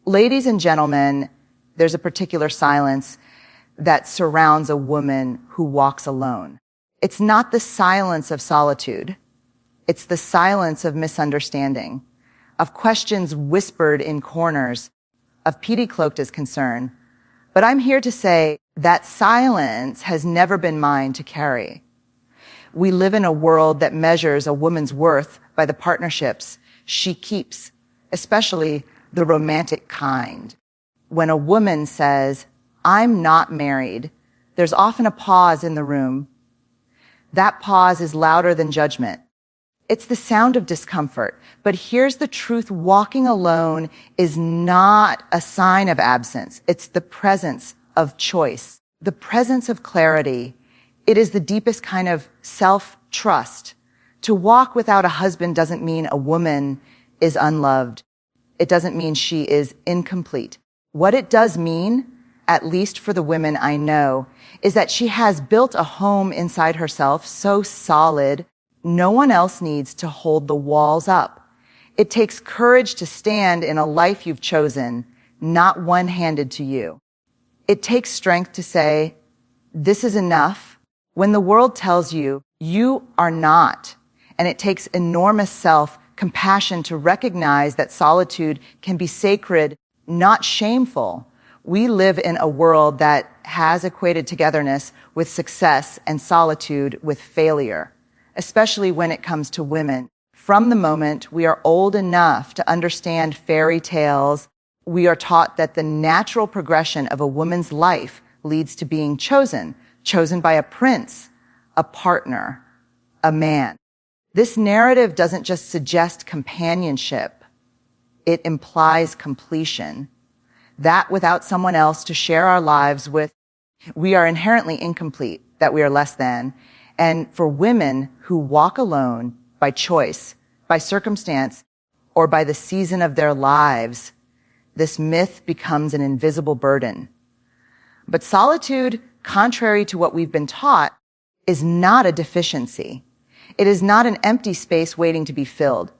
Ladies and gentlemen, there's a particular silence that surrounds a woman who walks alone. It's not the silence of solitude. It's the silence of misunderstanding, of questions whispered in corners, of pity cloaked as concern. But I'm here to say that silence has never been mine to carry. We live in a world that measures a woman's worth by the partnerships she keeps, especially the romantic kind. When a woman says, "I'm not married," there's often a pause in the room. That pause is louder than judgment. It's the sound of discomfort. But here's the truth. Walking alone is not a sign of absence. It's the presence of choice, the presence of clarity. It is the deepest kind of self-trust. To walk without a husband doesn't mean a woman is unloved. It doesn't mean she is incomplete. What it does mean, at least for the women I know, is that she has built a home inside herself so solid, no one else needs to hold the walls up. It takes courage to stand in a life you've chosen, not one handed to you. It takes strength to say, "This is enough," when the world tells you, you are not. And it takes enormous self-compassion to recognize that solitude can be sacred, not shameful. We live in a world that has equated togetherness with success and solitude with failure, especially when it comes to women. From the moment we are old enough to understand fairy tales, we are taught that the natural progression of a woman's life leads to being chosen by a prince, a partner, a man. This narrative doesn't just suggest companionship. It implies completion. That without someone else to share our lives with, we are inherently incomplete, that we are less than. And for women who walk alone by choice, by circumstance, or by the season of their lives, this myth becomes an invisible burden. But solitude, contrary to what we've been taught, is not a deficiency. It is not an empty space waiting to be filled.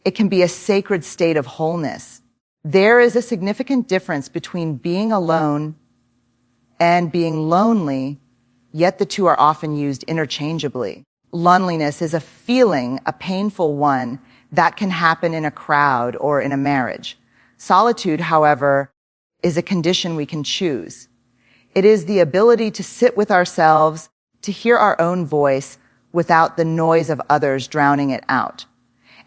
It can be a sacred state of wholeness. There is a significant difference between being alone and being lonely, yet the two are often used interchangeably. Loneliness is a feeling, a painful one, that can happen in a crowd or in a marriage. Solitude, however, is a condition we can choose. It is the ability to sit with ourselves, to hear our own voice without the noise of others drowning it out.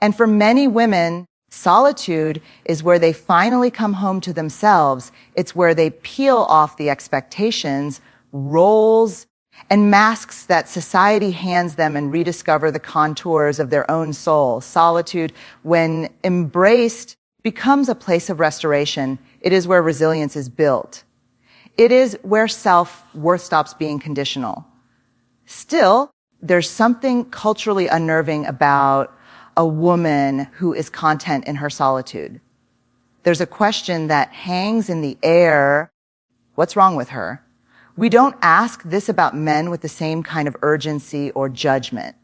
And for many women, solitude is where they finally come home to themselves. It's where they peel off the expectations, roles, and masks that society hands them and rediscover the contours of their own soul. Solitude, when embraced, becomes a place of restoration. It is where resilience is built. It is where self-worth stops being conditional. Still, there's something culturally unnerving about a woman who is content in her solitude. There's a question that hangs in the air. What's wrong with her? We don't ask this about men with the same kind of urgency or judgment.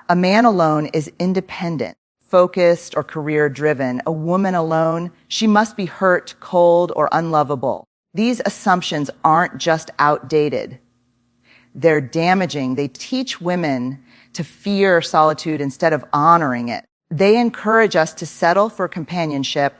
A man alone is independent, focused, or career-driven. A woman alone, she must be hurt, cold, or unlovable. These assumptions aren't just outdated. They're damaging. They teach women to fear solitude instead of honoring it. They encourage us to settle for companionship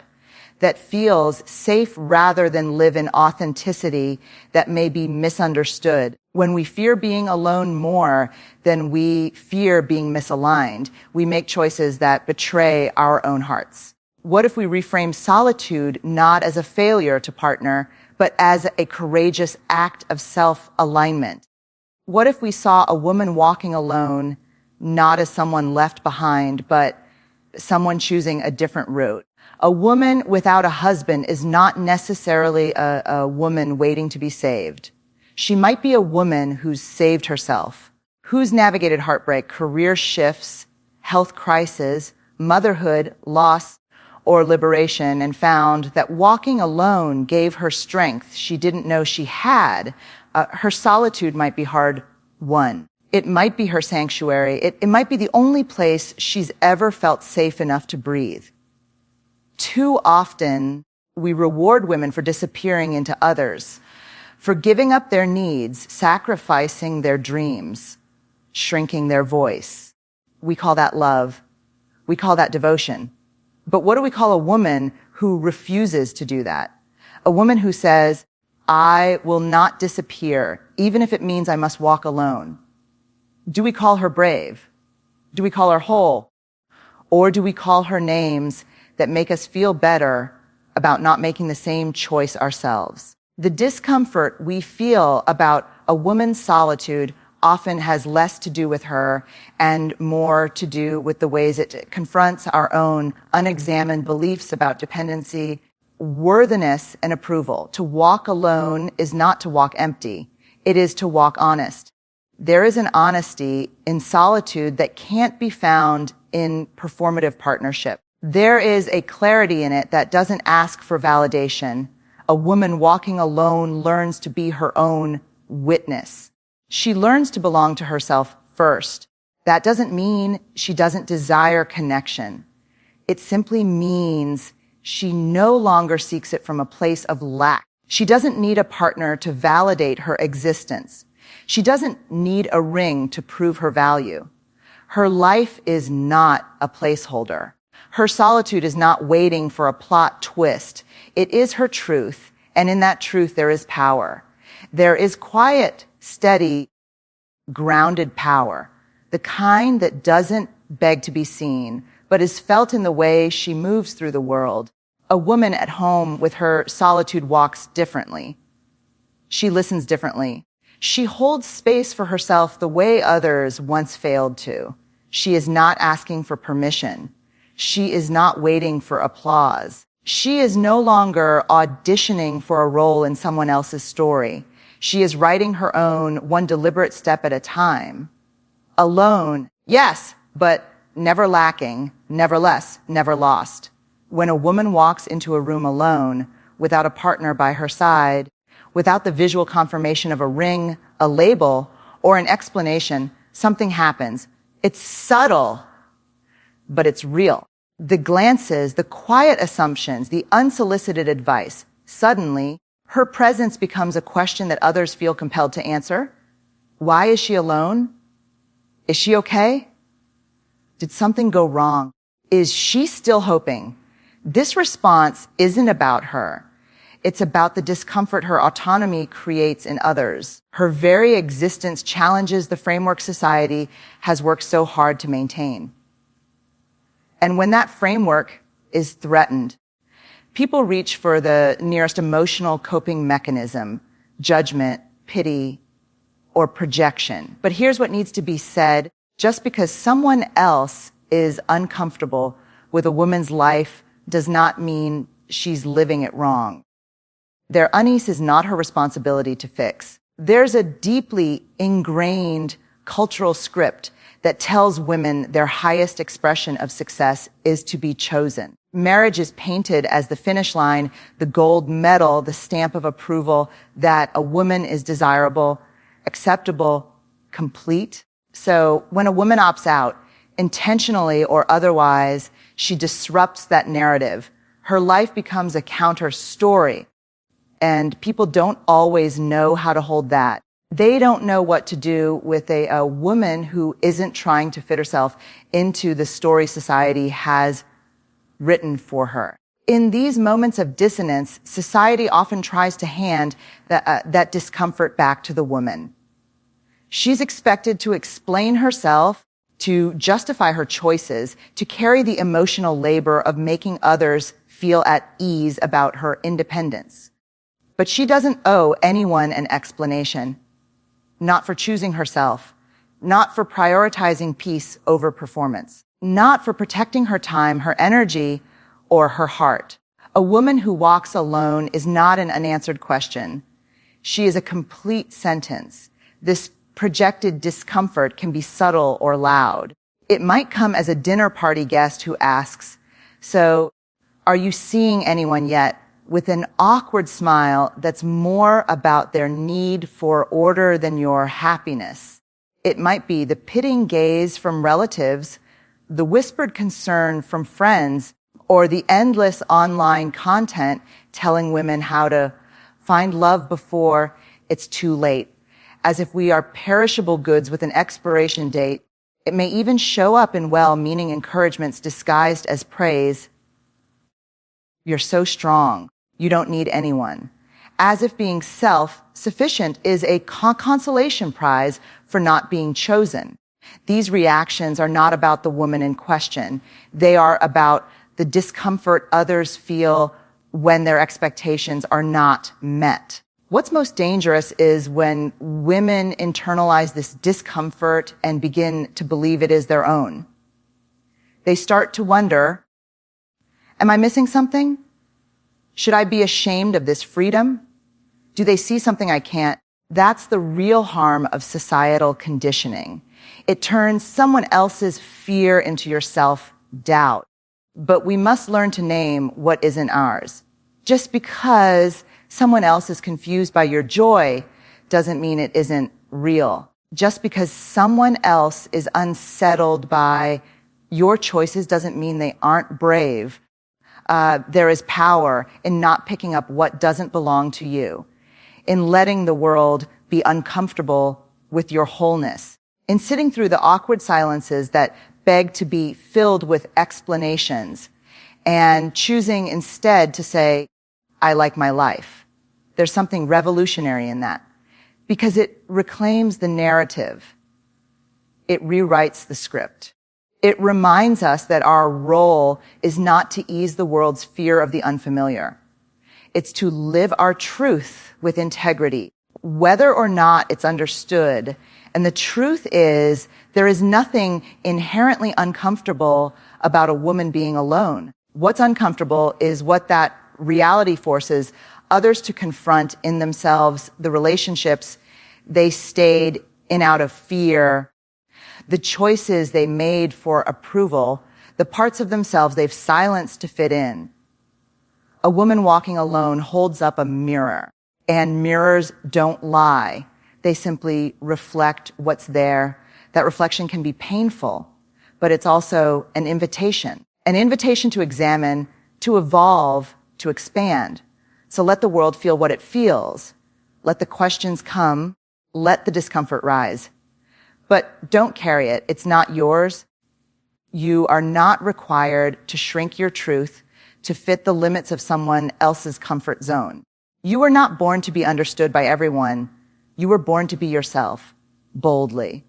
that feels safe rather than live in authenticity that may be misunderstood. When we fear being alone more than we fear being misaligned, we make choices that betray our own hearts. What if we reframe solitude not as a failure to partner, but as a courageous act of self-alignment? What if we saw a woman walking alone not as someone left behind, but someone choosing a different route? A woman without a husband is not necessarily a woman waiting to be saved. She might be a woman who's saved herself, who's navigated heartbreak, career shifts, health crisis, motherhood, loss, or liberation, and found that walking alone gave her strength she didn't know she had. Her solitude might be hard-won. It might be her sanctuary. It might be the only place she's ever felt safe enough to breathe. Too often, We reward women for disappearing into others, for giving up their needs, sacrificing their dreams, shrinking their voice. We call that love. We call that devotion. But what do we call a woman who refuses to do that? A woman who says, I will not disappear, even if it means I must walk alone. Do we call her brave? Do we call her whole? Or do we call her names that make us feel better about not making the same choice ourselves? The discomfort we feel about a woman's solitude often has less to do with her and more to do with the ways it confronts our own unexamined beliefs about dependency, worthiness, and approval. To walk alone is not to walk empty. It is to walk honest. There is an honesty in solitude that can't be found in performative partnership. There is a clarity in it that doesn't ask for validation. A woman walking alone learns to be her own witness. She learns to belong to herself first. That doesn't mean she doesn't desire connection. It simply means she no longer seeks it from a place of lack. She doesn't need a partner to validate her existence. She doesn't need a ring to prove her value. Her life is not a placeholder. Her solitude is not waiting for a plot twist. It is her truth, and in that truth there is power. There is quiet, steady, grounded power, the kind that doesn't beg to be seen, but is felt in the way she moves through the world. A woman at home with her solitude walks differently. She listens differently. She holds space for herself the way others once failed to. She is not asking for permission. She is not waiting for applause. She is no longer auditioning for a role in someone else's story. She is writing her own, one deliberate step at a time. Alone, yes, but never lacking, never less, never lost. When a woman walks into a room alone, without a partner by her side, without the visual confirmation of a ring, a label, or an explanation, something happens. It's subtle, but it's real. The glances, the quiet assumptions, the unsolicited advice, suddenly, her presence becomes a question that others feel compelled to answer. Why is she alone? Is she okay? Did something go wrong? Is she still hoping? This response isn't about her. It's about the discomfort her autonomy creates in others. Her very existence challenges the framework society has worked so hard to maintain. And when that framework is threatened, people reach for the nearest emotional coping mechanism, judgment, pity, or projection. But here's what needs to be said. Just because someone else is uncomfortable with a woman's life does not mean she's living it wrong. Their unease is not her responsibility to fix. There's a deeply ingrained cultural script that tells women their highest expression of success is to be chosen. Marriage is painted as the finish line, the gold medal, the stamp of approval that a woman is desirable, acceptable, complete. So when a woman opts out, intentionally or otherwise, she disrupts that narrative. Her life becomes a counter story. And people don't always know how to hold that. They don't know what to do with a woman who isn't trying to fit herself into the story society has written for her. In these moments of dissonance, society often tries to hand that discomfort back to the woman. She's expected to explain herself, to justify her choices, to carry the emotional labor of making others feel at ease about her independence. But she doesn't owe anyone an explanation. Not for choosing herself, not for prioritizing peace over performance, not for protecting her time, her energy, or her heart. A woman who walks alone is not an unanswered question. She is a complete sentence. This projected discomfort can be subtle or loud. It might come as a dinner party guest who asks, "So, are you seeing anyone yet?" with an awkward smile that's more about their need for order than your happiness. It might be the pitying gaze from relatives, the whispered concern from friends, or the endless online content telling women how to find love before it's too late, as if we are perishable goods with an expiration date. It may even show up in well-meaning encouragements disguised as praise. You're so strong. You don't need anyone. As if being self-sufficient is a consolation prize for not being chosen. These reactions are not about the woman in question. They are about the discomfort others feel when their expectations are not met. What's most dangerous is when women internalize this discomfort and begin to believe it is their own. They start to wonder, am I missing something? Should I be ashamed of this freedom? Do they see something I can't? That's the real harm of societal conditioning. It turns someone else's fear into your self-doubt. But we must learn to name what isn't ours. Just because someone else is confused by your joy doesn't mean it isn't real. Just because someone else is unsettled by your choices doesn't mean they aren't brave. There is power in not picking up what doesn't belong to you, in letting the world be uncomfortable with your wholeness, in sitting through the awkward silences that beg to be filled with explanations, and choosing instead to say, I like my life. There's something revolutionary in that, because it reclaims the narrative. It rewrites the script. It reminds us that our role is not to ease the world's fear of the unfamiliar. It's to live our truth with integrity, whether or not it's understood. And the truth is, there is nothing inherently uncomfortable about a woman being alone. What's uncomfortable is what that reality forces others to confront in themselves, the relationships they stayed in out of fear, the choices they made for approval, the parts of themselves they've silenced to fit in. A woman walking alone holds up a mirror, and mirrors don't lie. They simply reflect what's there. That reflection can be painful, but it's also an invitation to examine, to evolve, to expand. So let the world feel what it feels. Let the questions come. Let the discomfort rise. But don't carry it. It's not yours. You are not required to shrink your truth to fit the limits of someone else's comfort zone. You were not born to be understood by everyone. You were born to be yourself, boldly,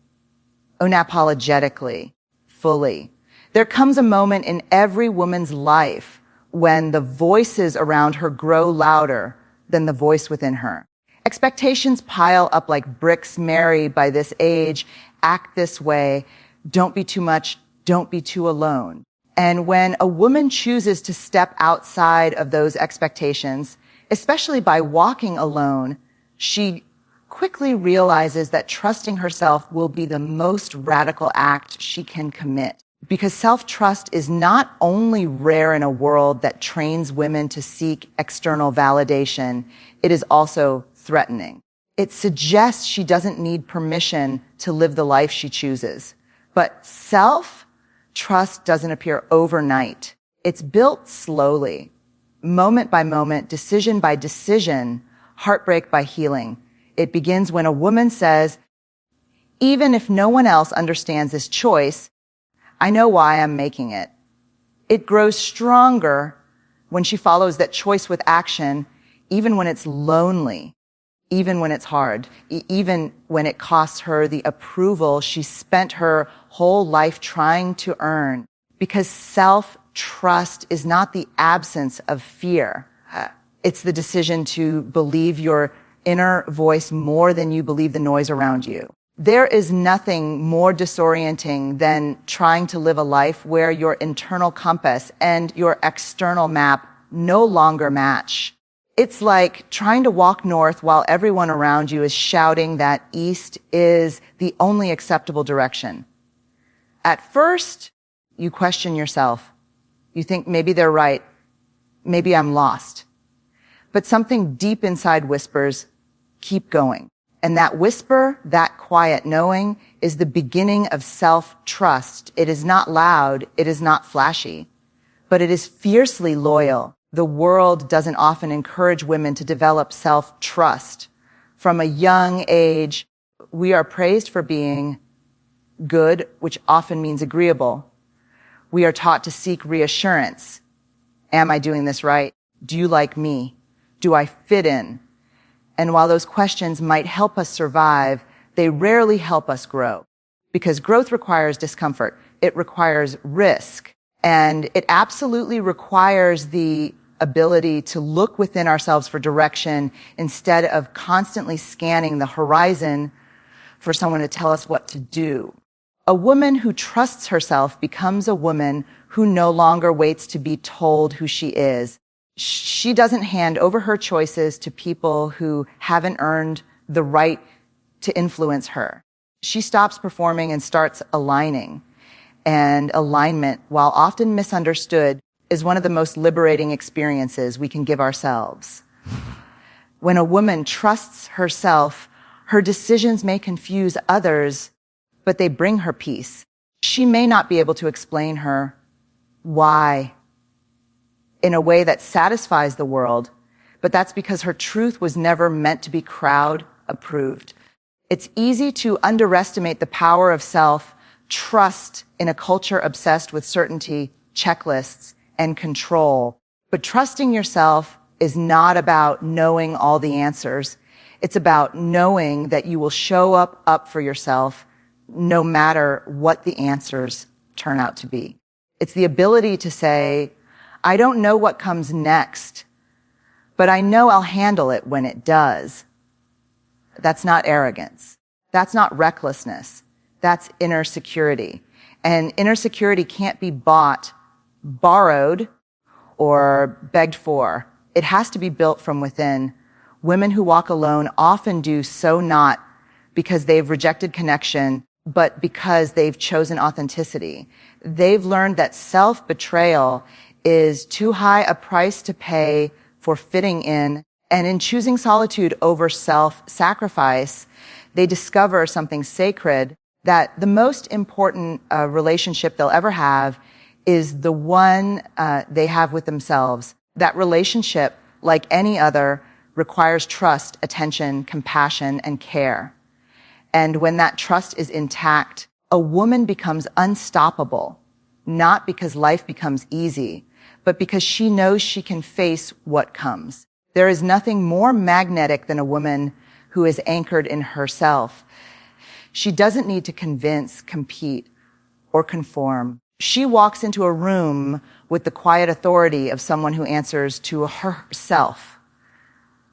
unapologetically, fully. There comes a moment in every woman's life when the voices around her grow louder than the voice within her. Expectations pile up like bricks. Marry by this age, act this way, don't be too much, don't be too alone. And when a woman chooses to step outside of those expectations, especially by walking alone, she quickly realizes that trusting herself will be the most radical act she can commit. Because self-trust is not only rare in a world that trains women to seek external validation, it is also threatening. It suggests she doesn't need permission to live the life she chooses. But self-trust doesn't appear overnight. It's built slowly, moment by moment, decision by decision, heartbreak by healing. It begins when a woman says, even if no one else understands this choice, I know why I'm making it. It grows stronger when she follows that choice with action, even when it's lonely, even when it's hard, even when it costs her the approval she spent her whole life trying to earn. Because self-trust is not the absence of fear. It's the decision to believe your inner voice more than you believe the noise around you. There is nothing more disorienting than trying to live a life where your internal compass and your external map no longer match. It's like trying to walk north while everyone around you is shouting that east is the only acceptable direction. At first, you question yourself. You think maybe they're right. Maybe I'm lost. But something deep inside whispers, keep going. And that whisper, that quiet knowing, is the beginning of self-trust. It is not loud. It is not flashy. but it is fiercely loyal. The world doesn't often encourage women to develop self-trust. From a young age, we are praised for being good, which often means agreeable. We are taught to seek reassurance. Am I doing this right? Do you like me? Do I fit in? And while those questions might help us survive, they rarely help us grow, because growth requires discomfort. It requires risk, and it absolutely requires the ability to look within ourselves for direction instead of constantly scanning the horizon for someone to tell us what to do. A woman who trusts herself becomes a woman who no longer waits to be told who she is. She doesn't hand over her choices to people who haven't earned the right to influence her. She stops performing and starts aligning. And alignment, while often misunderstood, is one of the most liberating experiences we can give ourselves. When a woman trusts herself, her decisions may confuse others, but they bring her peace. She may not be able to explain her why in a way that satisfies the world, but that's because her truth was never meant to be crowd approved. It's easy to underestimate the power of self-trust in a culture obsessed with certainty, checklists, and control. But trusting yourself is not about knowing all the answers. It's about knowing that you will show up for yourself no matter what the answers turn out to be. It's the ability to say, I don't know what comes next, but I know I'll handle it when it does. That's not arrogance. That's not recklessness. That's inner security. And inner security can't be bought, borrowed, or begged for. It has to be built from within. Women who walk alone often do so not because they've rejected connection, but because they've chosen authenticity. They've learned that self-betrayal is too high a price to pay for fitting in. And in choosing solitude over self-sacrifice, they discover something sacred, that the most important relationship they'll ever have is the one they have with themselves. That relationship, like any other, requires trust, attention, compassion, and care. And when that trust is intact, a woman becomes unstoppable, not because life becomes easy, but because she knows she can face what comes. There is nothing more magnetic than a woman who is anchored in herself. She doesn't need to convince, compete, or conform. She walks into a room with the quiet authority of someone who answers to herself.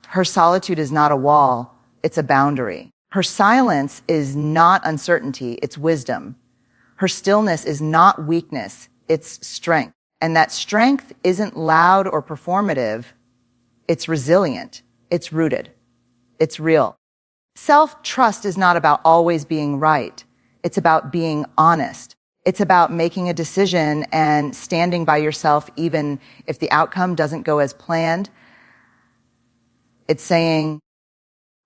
Her solitude is not a wall, it's a boundary. Her silence is not uncertainty, it's wisdom. Her stillness is not weakness, it's strength. And that strength isn't loud or performative, it's resilient, it's rooted, it's real. Self-trust is not about always being right. It's about being honest. It's about making a decision and standing by yourself even if the outcome doesn't go as planned. It's saying,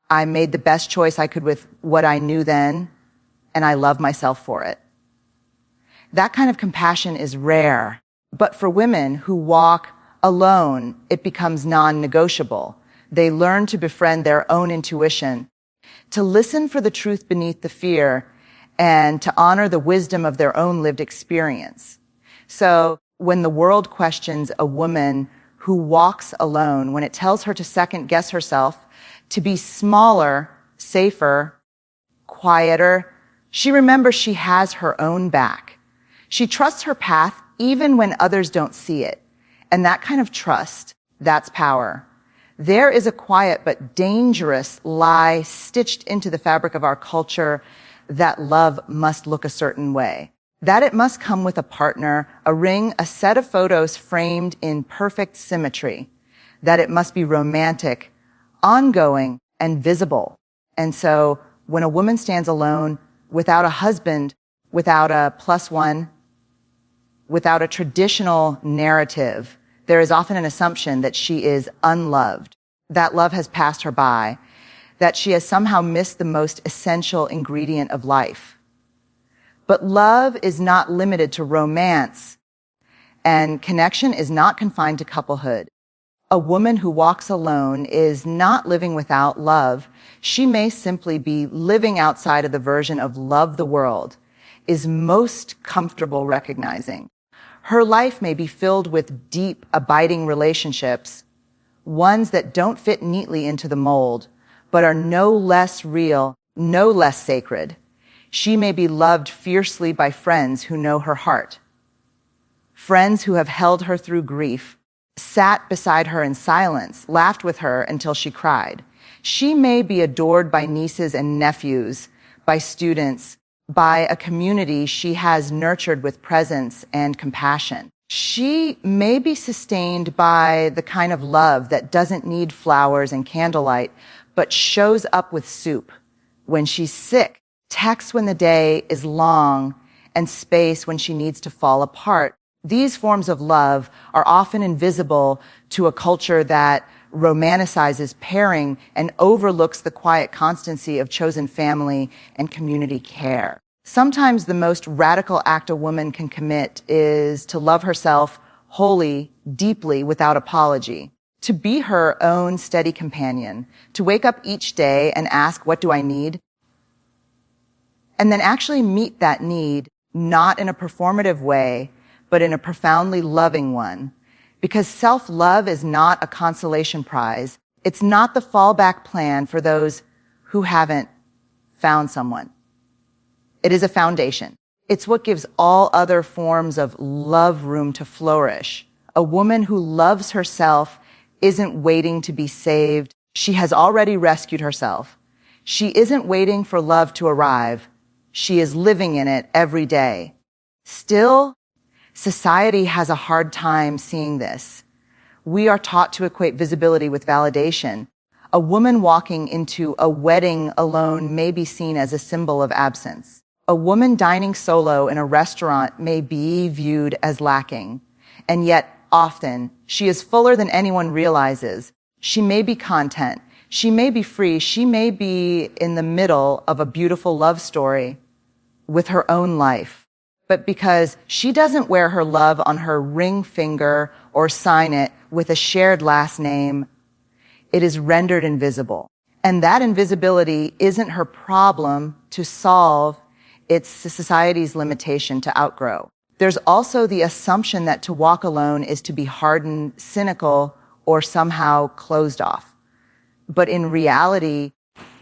I made the best choice I could with what I knew then, and I love myself for it. That kind of compassion is rare, but for women who walk alone, it becomes non-negotiable. They learn to befriend their own intuition, to listen for the truth beneath the fear, and to honor the wisdom of their own lived experience. So when the world questions a woman who walks alone, when it tells her to second guess herself, to be smaller, safer, quieter, she remembers she has her own back. She trusts her path even when others don't see it. And that kind of trust, that's power. There is a quiet but dangerous lie stitched into the fabric of our culture that love must look a certain way, that it must come with a partner, a ring, a set of photos framed in perfect symmetry, that it must be romantic, ongoing, and visible. And so when a woman stands alone, without a husband, without a plus one, without a traditional narrative, there is often an assumption that she is unloved, that love has passed her by, that she has somehow missed the most essential ingredient of life. But love is not limited to romance. And connection is not confined to couplehood. A woman who walks alone is not living without love. She may simply be living outside of the version of love the world is most comfortable recognizing. Her life may be filled with deep, abiding relationships, ones that don't fit neatly into the mold, but are no less real, no less sacred. She may be loved fiercely by friends who know her heart, friends who have held her through grief, sat beside her in silence, laughed with her until she cried. She may be adored by nieces and nephews, by students, by a community she has nurtured with presence and compassion. She may be sustained by the kind of love that doesn't need flowers and candlelight, but shows up with soup when she's sick, texts when the day is long, and space when she needs to fall apart. These forms of love are often invisible to a culture that romanticizes pairing and overlooks the quiet constancy of chosen family and community care. Sometimes the most radical act a woman can commit is to love herself wholly, deeply, without apology, to be her own steady companion, to wake up each day and ask, what do I need? And then actually meet that need, not in a performative way, but in a profoundly loving one. Because self-love is not a consolation prize. It's not the fallback plan for those who haven't found someone. It is a foundation. It's what gives all other forms of love room to flourish. A woman who loves herself isn't waiting to be saved. She has already rescued herself. She isn't waiting for love to arrive. She is living in it every day. Still, society has a hard time seeing this. We are taught to equate visibility with validation. A woman walking into a wedding alone may be seen as a symbol of absence. A woman dining solo in a restaurant may be viewed as lacking. And yet, often, she is fuller than anyone realizes. She may be content. She may be free. She may be in the middle of a beautiful love story with her own life. But because she doesn't wear her love on her ring finger or sign it with a shared last name, it is rendered invisible. And that invisibility isn't her problem to solve, it's society's limitation to outgrow. There's also the assumption that to walk alone is to be hardened, cynical, or somehow closed off. But in reality,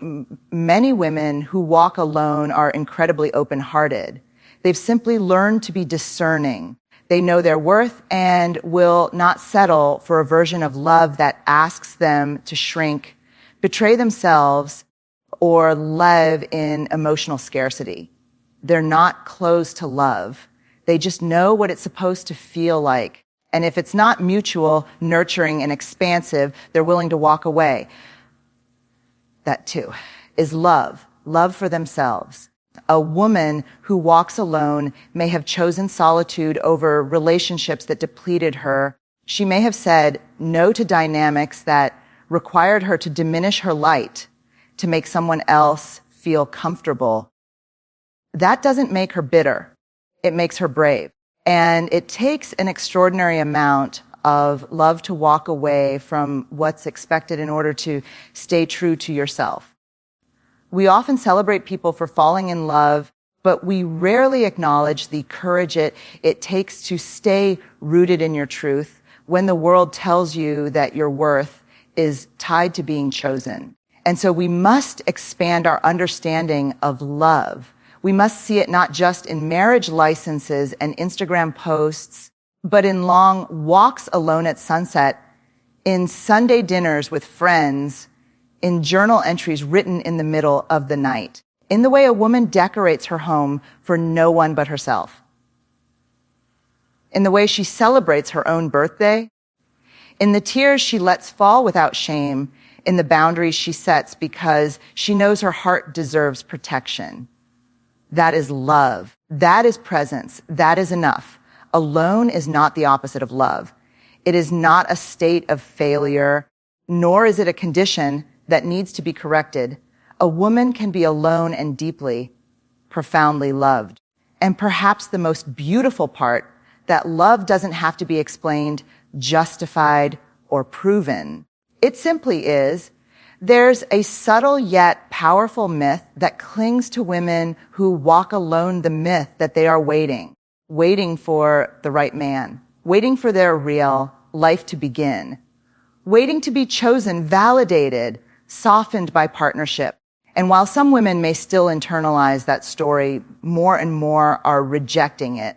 many women who walk alone are incredibly open-hearted. They've simply learned to be discerning. They know their worth and will not settle for a version of love that asks them to shrink, betray themselves, or live in emotional scarcity. They're not closed to love. They just know what it's supposed to feel like. And if it's not mutual, nurturing, and expansive, they're willing to walk away. That too is love for themselves. A woman who walks alone may have chosen solitude over relationships that depleted her. She may have said no to dynamics that required her to diminish her light to make someone else feel comfortable. That doesn't make her bitter. It makes her brave. And it takes an extraordinary amount of love to walk away from what's expected in order to stay true to yourself. We often celebrate people for falling in love, but we rarely acknowledge the courage it takes to stay rooted in your truth when the world tells you that your worth is tied to being chosen. And so we must expand our understanding of love. We must see it not just in marriage licenses and Instagram posts, but in long walks alone at sunset, in Sunday dinners with friends, in journal entries written in the middle of the night, in the way a woman decorates her home for no one but herself, in the way she celebrates her own birthday, in the tears she lets fall without shame, in the boundaries she sets because she knows her heart deserves protection. That is love. That is presence. That is enough. Alone is not the opposite of love. It is not a state of failure, nor is it a condition that needs to be corrected. A woman can be alone and deeply, profoundly loved. And perhaps the most beautiful part that love doesn't have to be explained, justified, or proven. It simply is. There's a subtle yet powerful myth that clings to women who walk alone, the myth that they are waiting for the right man, waiting for their real life to begin, waiting to be chosen, validated, softened by partnership. And while some women may still internalize that story, more and more are rejecting it,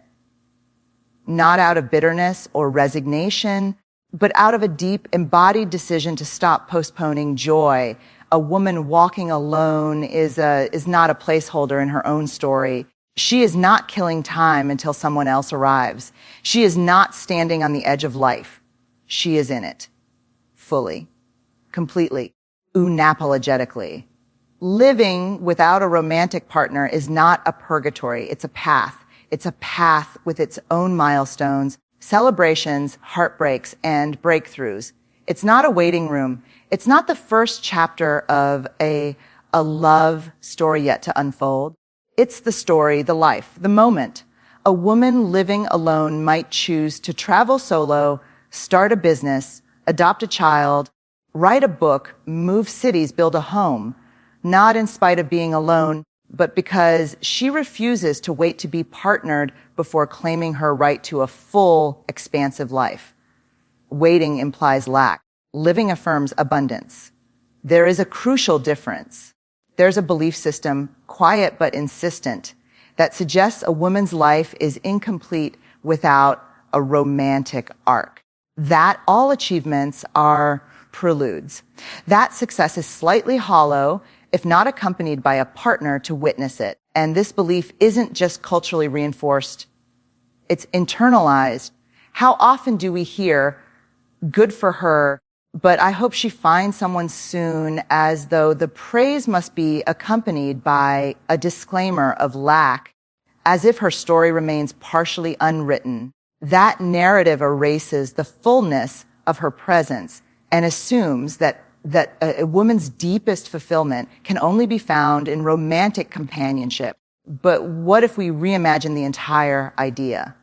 not out of bitterness or resignation, but out of a deep embodied decision to stop postponing joy. A woman walking alone is not a placeholder in her own story. She is not killing time until someone else arrives. She is not standing on the edge of life. She is in it. Fully. Completely. Unapologetically. Living without a romantic partner is not a purgatory. It's a path. It's a path with its own milestones, celebrations, heartbreaks, and breakthroughs. It's not a waiting room. It's not the first chapter of a love story yet to unfold. It's the story, the life, the moment. A woman living alone might choose to travel solo, start a business, adopt a child, write a book, move cities, build a home, not in spite of being alone, but because she refuses to wait to be partnered before claiming her right to a full, expansive life. Waiting implies lack. Living affirms abundance. There is a crucial difference. There's a belief system, quiet but insistent, that suggests a woman's life is incomplete without a romantic arc. That all achievements are preludes. That success is slightly hollow if not accompanied by a partner to witness it. And this belief isn't just culturally reinforced, it's internalized. How often do we hear, good for her, but I hope she finds someone soon, as though the praise must be accompanied by a disclaimer of lack, as if her story remains partially unwritten. That narrative erases the fullness of her presence and assumes that a woman's deepest fulfillment can only be found in romantic companionship. But what if we reimagine the entire idea?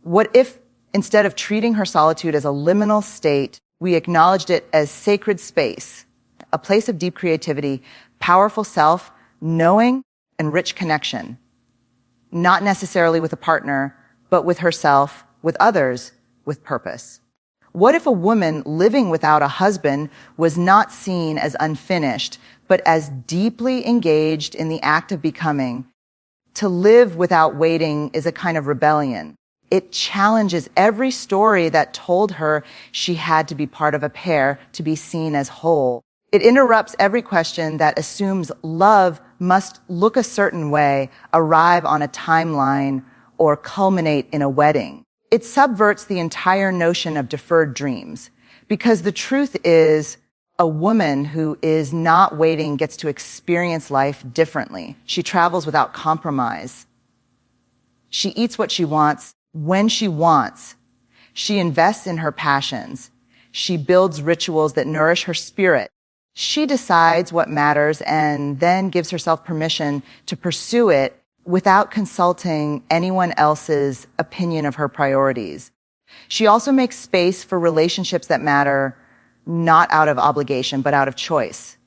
What if, instead of treating her solitude as a liminal state, we acknowledged it as sacred space, a place of deep creativity, powerful self, knowing, and rich connection? Not necessarily with a partner, but with herself, with others, with purpose. What if a woman living without a husband was not seen as unfinished, but as deeply engaged in the act of becoming? To live without waiting is a kind of rebellion. It challenges every story that told her she had to be part of a pair to be seen as whole. It interrupts every question that assumes love must look a certain way, arrive on a timeline, or culminate in a wedding. It subverts the entire notion of deferred dreams, because the truth is a woman who is not waiting gets to experience life differently. She travels without compromise. She eats what she wants when she wants. She invests in her passions. She builds rituals that nourish her spirit. She decides what matters and then gives herself permission to pursue it without consulting anyone else's opinion of her priorities. She also makes space for relationships that matter, not out of obligation, but out of choice.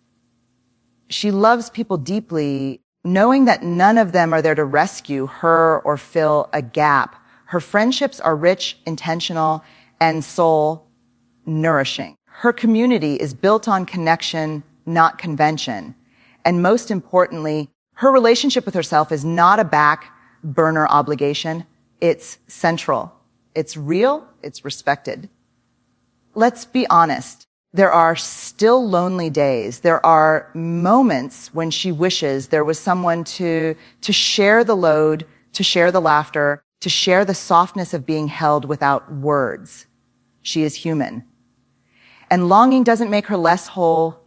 She loves people deeply, knowing that none of them are there to rescue her or fill a gap. Her friendships are rich, intentional, and soul nourishing. Her community is built on connection, not convention. And most importantly, her relationship with herself is not a back burner obligation. It's central. It's real. It's respected. Let's be honest. There are still lonely days. There are moments when she wishes there was someone to share the load, to share the laughter, to share the softness of being held without words. She is human. And longing doesn't make her less whole.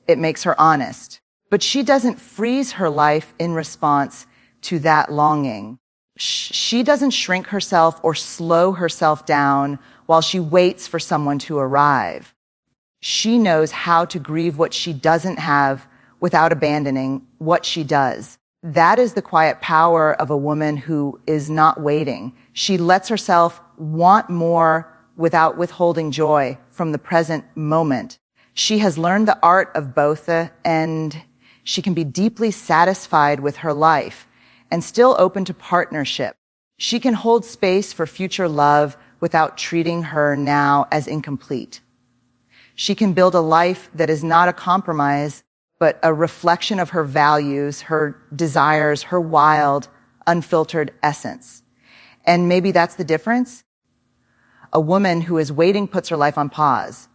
It makes her honest. But she doesn't freeze her life in response to that longing. She doesn't shrink herself or slow herself down while she waits for someone to arrive. She knows how to grieve what she doesn't have without abandoning what she does. That is the quiet power of a woman who is not waiting. She lets herself want more without withholding joy from the present moment. She has learned the art of botha, and she can be deeply satisfied with her life and still open to partnership. She can hold space for future love without treating her now as incomplete. She can build a life that is not a compromise, but a reflection of her values, her desires, her wild, unfiltered essence. And maybe that's the difference. A woman who is waiting puts her life on pause.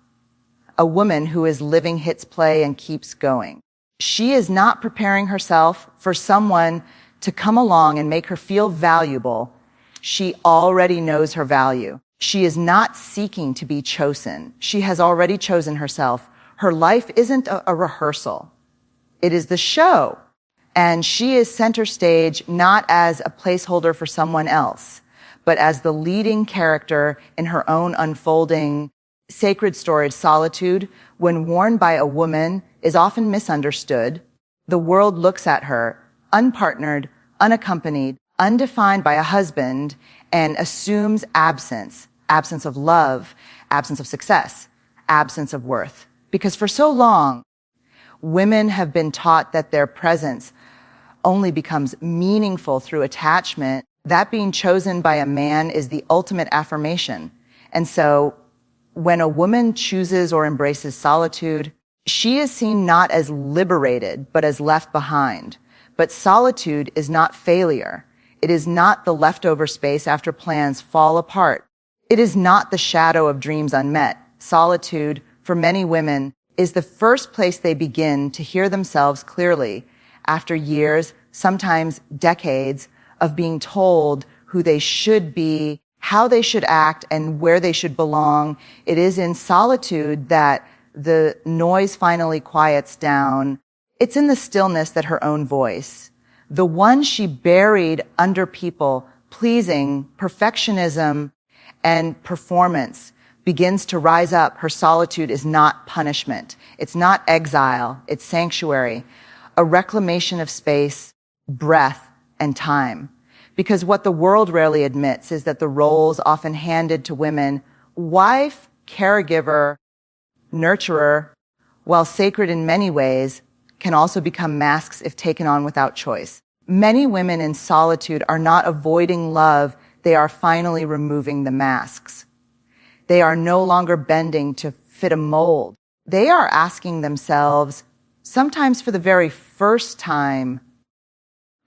A woman who is living hits play and keeps going. She is not preparing herself for someone to come along and make her feel valuable. She already knows her value. She is not seeking to be chosen. She has already chosen herself. Her life isn't a rehearsal. It is the show. And she is center stage not as a placeholder for someone else, but as the leading character in her own unfolding sacred story. Solitude, when worn by a woman, is often misunderstood. The world looks at her, unpartnered, unaccompanied, undefined by a husband, and assumes absence of love, absence of success, absence of worth. Because for so long, women have been taught that their presence only becomes meaningful through attachment. That being chosen by a man is the ultimate affirmation. And so when a woman chooses or embraces solitude, she is seen not as liberated, but as left behind. But solitude is not failure. It is not the leftover space after plans fall apart. It is not the shadow of dreams unmet. Solitude, for many women, is the first place they begin to hear themselves clearly after years, sometimes decades, of being told who they should be, how they should act, and where they should belong. It is in solitude that the noise finally quiets down. It's in the stillness that her own voice, the one she buried under people, pleasing, perfectionism, and performance, begins to rise up. Her solitude is not punishment. It's not exile. It's sanctuary, a reclamation of space, breath, and time. Because what the world rarely admits is that the roles often handed to women, wife, caregiver, nurturer, while sacred in many ways, can also become masks if taken on without choice. Many women in solitude are not avoiding love. They are finally removing the masks. They are no longer bending to fit a mold. They are asking themselves, sometimes for the very first time,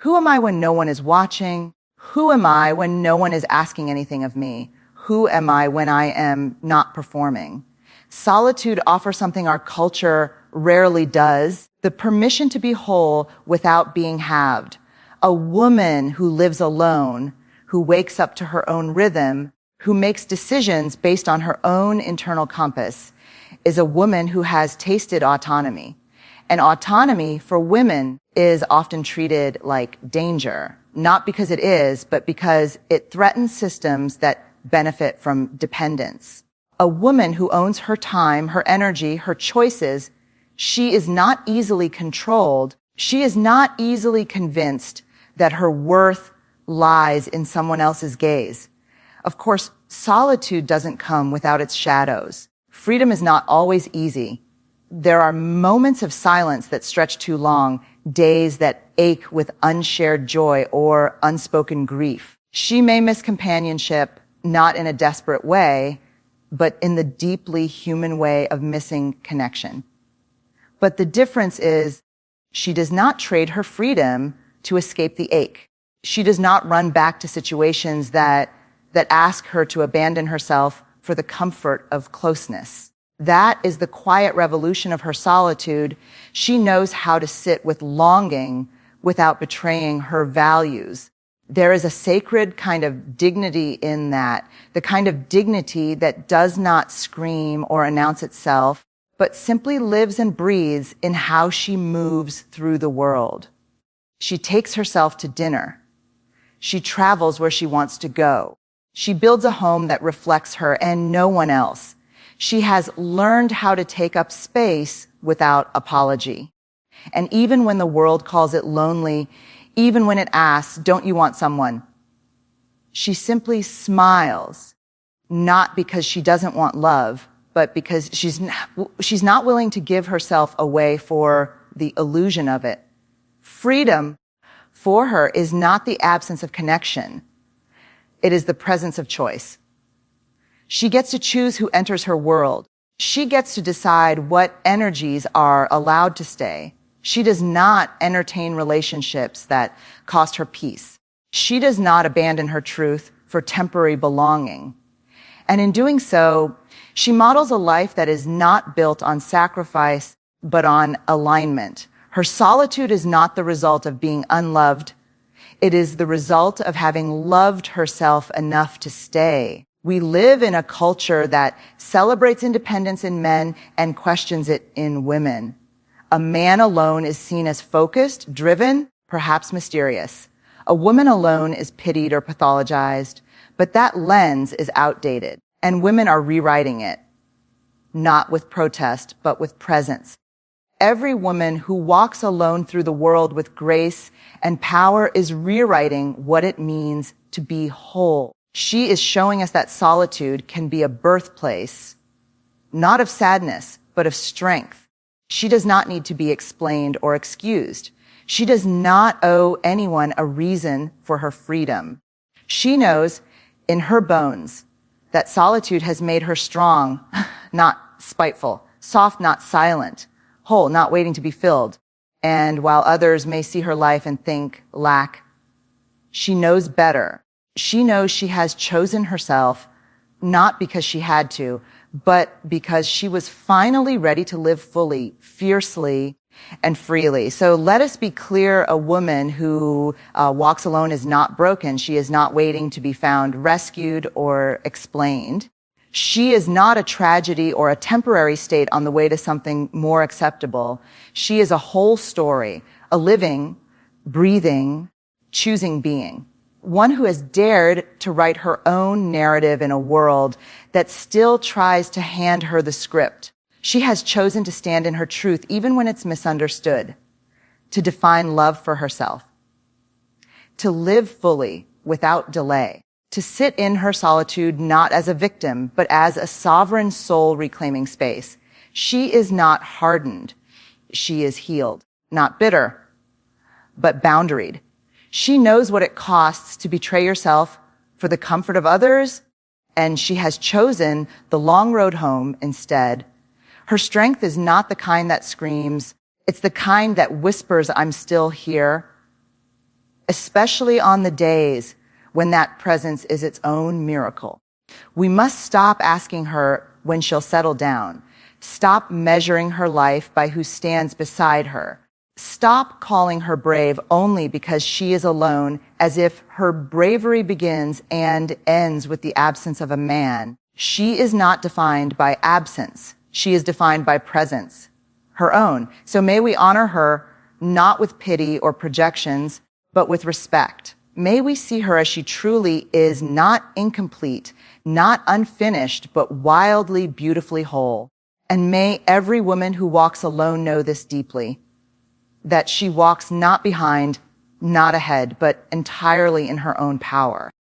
who am I when no one is watching? Who am I when no one is asking anything of me? Who am I when I am not performing? Solitude offers something our culture rarely does, the permission to be whole without being halved. A woman who lives alone, who wakes up to her own rhythm, who makes decisions based on her own internal compass, is a woman who has tasted autonomy. And autonomy for women is often treated like danger, not because it is, but because it threatens systems that benefit from dependence. A woman who owns her time, her energy, her choices, she is not easily controlled. She is not easily convinced that her worth lies in someone else's gaze. Of course, solitude doesn't come without its shadows. Freedom is not always easy. There are moments of silence that stretch too long, days that ache with unshared joy or unspoken grief. She may miss companionship, not in a desperate way, but in the deeply human way of missing connection. But the difference is she does not trade her freedom to escape the ache. She does not run back to situations that ask her to abandon herself for the comfort of closeness. That is the quiet revolution of her solitude. She knows how to sit with longing without betraying her values. There is a sacred kind of dignity in that, the kind of dignity that does not scream or announce itself, but simply lives and breathes in how she moves through the world. She takes herself to dinner. She travels where she wants to go. She builds a home that reflects her and no one else. She has learned how to take up space without apology. And even when the world calls it lonely, even when it asks, don't you want someone? She simply smiles, not because she doesn't want love, but because she's not willing to give herself away for the illusion of it. Freedom for her is not the absence of connection. It is the presence of choice. She gets to choose who enters her world. She gets to decide what energies are allowed to stay. She does not entertain relationships that cost her peace. She does not abandon her truth for temporary belonging. And in doing so, she models a life that is not built on sacrifice, but on alignment. Her solitude is not the result of being unloved. It is the result of having loved herself enough to stay. We live in a culture that celebrates independence in men and questions it in women. A man alone is seen as focused, driven, perhaps mysterious. A woman alone is pitied or pathologized, but that lens is outdated, and women are rewriting it, not with protest, but with presence. Every woman who walks alone through the world with grace and power is rewriting what it means to be whole. She is showing us that solitude can be a birthplace, not of sadness, but of strength. She does not need to be explained or excused. She does not owe anyone a reason for her freedom. She knows in her bones that solitude has made her strong, not spiteful, soft, not silent, whole, not waiting to be filled. And while others may see her life and think lack, she knows better. She knows she has chosen herself not because she had to, but because she was finally ready to live fully, fiercely, and freely. So let us be clear, a woman who walks alone is not broken. She is not waiting to be found rescued or explained. She is not a tragedy or a temporary state on the way to something more acceptable. She is a whole story, a living, breathing, choosing being. One who has dared to write her own narrative in a world that still tries to hand her the script. She has chosen to stand in her truth even when it's misunderstood, to define love for herself, to live fully without delay, to sit in her solitude not as a victim, but as a sovereign soul reclaiming space. She is not hardened. She is healed, not bitter, but boundaried. She knows what it costs to betray yourself for the comfort of others, and she has chosen the long road home instead. Her strength is not the kind that screams. It's the kind that whispers, I'm still here, especially on the days when that presence is its own miracle. We must stop asking her when she'll settle down. Stop measuring her life by who stands beside her. Stop calling her brave only because she is alone, as if her bravery begins and ends with the absence of a man. She is not defined by absence. She is defined by presence, her own. So may we honor her not with pity or projections, but with respect. May we see her as she truly is, not incomplete, not unfinished, but wildly, beautifully whole. And may every woman who walks alone know this deeply, that she walks not behind, not ahead, but entirely in her own power.